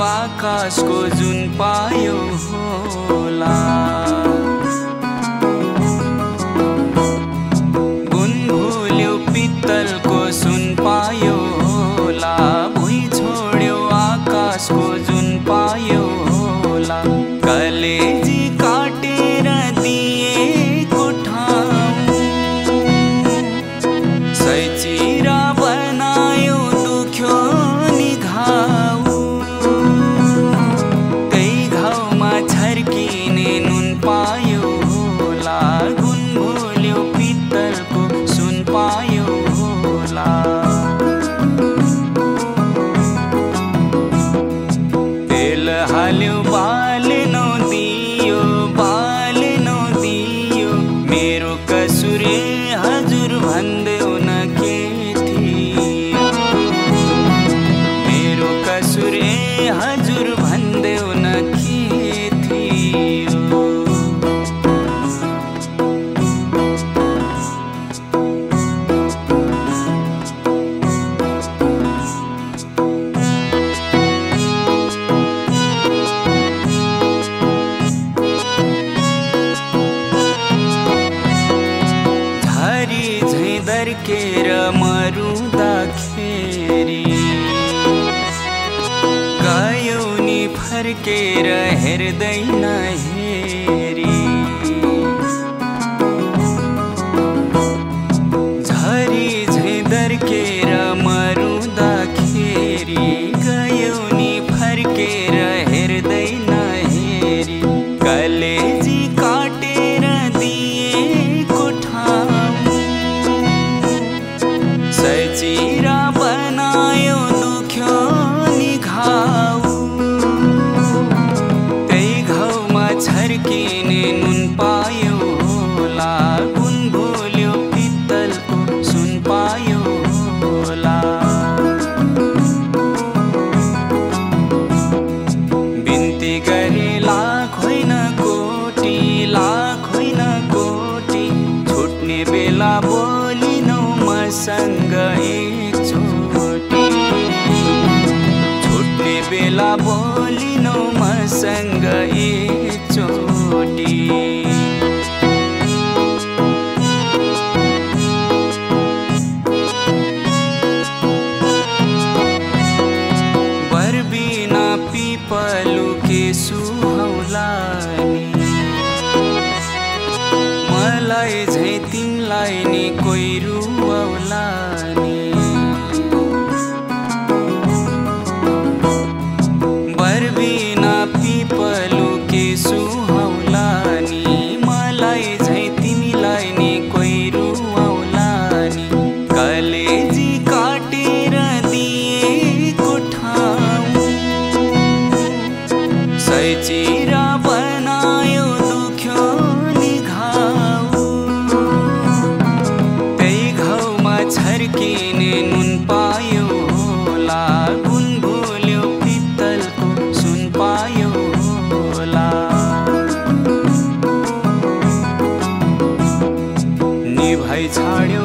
आकाशको जुन पायो होला। गुण भुल्यो पित्तलको सुन पायो होला। भुइँ छोड्यो आकाशको जुन पायो होला। कलेजी काटेर दिएको ठाउँ सैचिरा बनायो दुख्यो नि घाउ। त्यही घाउमा छर्किने नुन पायो होला। गुण भुल्यो पित्तलको सुन पायो होला। तेल हाल्यो बाल्नु दियो बाल्नु दियो। मेरो कसुरे हजुर भन्देऊ न के थियो। मेरो कसुरे हजुर भन्देऊ न के थियो। दर्केर मरुँदाखेरि गयो नि फर्केर हेर्दैन हेरी। झरी झै दर्केर मरुँदाखेरि गयो नि फर्केर हेर्दैन हेरी। कलेजी काटेर दिएको ठाउँ सैचिरा बनायो दुख्यो नि घाउ। त्यही घाउमा छर्किने नुन पायो होला। गुण भुल्यो पित्तलको सुन पायो होला। बिन्ती गरे लाख होइन कोटी लाख होइन कोटी। छुट्ने बेला बोलिनौ मसँग एकचोटि। छुट्ने बेला बोलिनौ मसँग एकचोटि। बरबिना पिपलुके सुहाउला नि। मलाई झै तिमलाई नि कोही रुवाउला नि। बरबिना पिपलुके सुहाउला नि। मलाई झै तिमीलाई नि कोही रुवाउला नि। कलेजी काटेर दिएको ठाउँ सैचिरा बनायो दुख्यो नि घाउ। त्यही घाउमा छर्किने नुन पायो होला। गुण भुल्यो पित्तलको सुन पायो होला। निभाइ छाड्यो